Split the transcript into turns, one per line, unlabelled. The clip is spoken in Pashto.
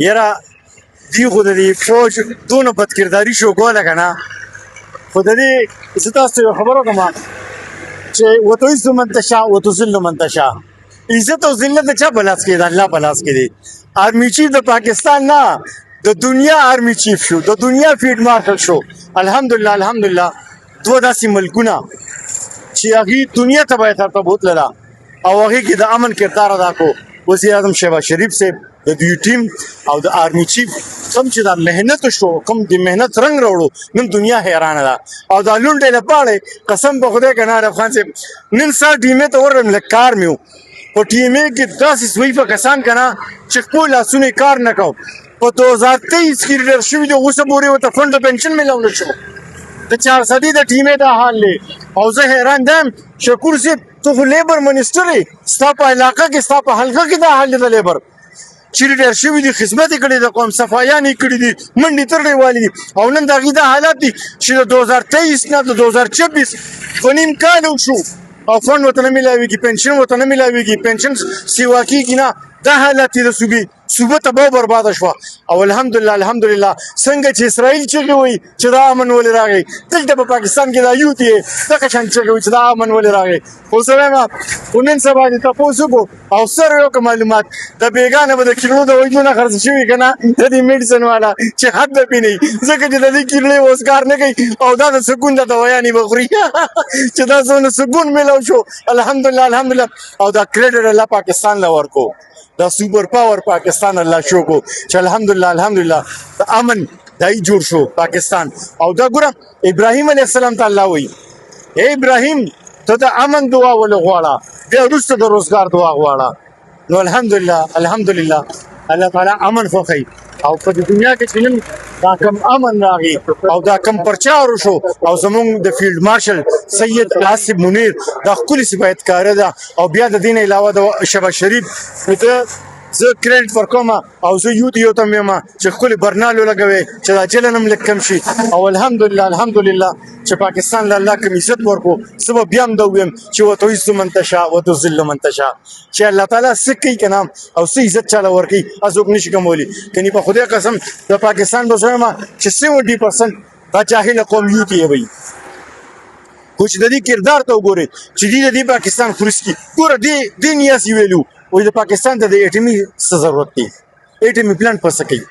یاره دی خو د دې فوج دونه بدکرداري شو کوله که نه خو د دې زه تاسو ته یو خبره وکړم چې وتعز من تشاء وتذل من تشاء عزت او ذلت د چا په لاس کې د الله په لاس کې دی آرمی چیف د پاکستان نه د دنیا آرمی چیف شو د دنیا فیلډ مارشل شو الحمدلله الحمدلله دوه داسې ملکونه چې هغې دنیا ته باید ورته بوتلله او هغې کې د امن کردار ادا کو وزیر اعظم شهباز شریف صاحب د دوی ټیم او د آرمی چیف کوم چې دا محنت شو کوم د محنت رنګ راوړو نن دنیا حیرانه ده او دا لونډې لپاره قسم په خدای که نه عرب خان صاحب نن سهار ډیمې ته ورغلم لږ کار مې و په ټیمې کې داسې ضعیفه کسان که نه چې خپل لاسونه یې کار نه کو په 2023 کې ریټر شوي دي اوسه پورې ورته فنډ د پنشن میلاو نه شو د 400 د ټیمې دا حال دی او زه حیران دیم شکور صاحب ته خو لیبر منسټر یې ستا په علاقه کې ستا په حلقه کې دا حال دی د لیبر چې ریټر شوي دي خدمت یې کړی د قوم صفایان یې کړي دي منډې ترړې والي دي او نن د هغې دا حالات دي چې د 2023 نه د 2026 په نیم کال وشو او فنډ ورته نه میلاویږي پنشن ورته نه میلاویږي پنشن سیوا کېږي نه دا حالت دی د صوبه تباه برباده شوه او الحمدلله الحمدلله څنګه چې اسرائیل چغې وایي چې دا امن ولې راغی دلته په پاکستان کې دا یوت یې دغه شان چغې وایي چې دا امن ولې راغی خو زه وایم خو نن سبا دې تپوس وکړو او سر یې وکړو معلومات د بېګانه به د کیلو د وجنونه خرڅ شوي که نه د دې میډیسن والا چې حد به پې نه وي ځکه چې د دې کیلې اوس کار نه کوي او دا د سکون د دوایانې به خوري چې دا څونه سکون میلاو شو الحمدلله الحمدلله او دا کریډټ الله پاکستان له ورکو دا سوپر پاور پاکستان الله شو کو چې الحمدلله الحمدلله د امن دای جوړ شو پاکستان او دا ګوره ابراهیم علیه السلام ته الله وایي ای ابراهیم ته د امن دعا ولې غواړه بیا وروسته د روزګار دعا غواړه نو الحمدلله الحمدلله الله تعالی امن خوښوي او په دنیا کې چې نن دا کم امن راغی او دا کم پرچار شو او زمونږ د فیلډ مارشل سید آصف منیر دا ښکلې سپایتکاره ده او بیا د دې نه علاوه د شهباز شریف زه کریډټ ورکوم او زه یو ته یم چې ښکلې برنال ولګوي چې دا جلن هم لږ کم شي او الحمدلله الحمدلله چې پاکستان له الله کوم عزت ورکړو زه به بیا هم دا ووایم چې وتعز من تشاء وتذل من تشاء چې الله تعالی څه کوي که نه او څه عزت چاله ورکوي هڅوک نشي کولی کني په خدای قسم د پاکستان به زه وایم چې 70% دا جاهله قوم یوت یې وي خو چې د دې کردار ته وګورئ چې دوی د دې پاکستان خورس کي ګوره دې نیاز یې ویلو وایي د پاکستان ته د ایټمي څه ضرورت دی ایټمي پلانټ په څه کوي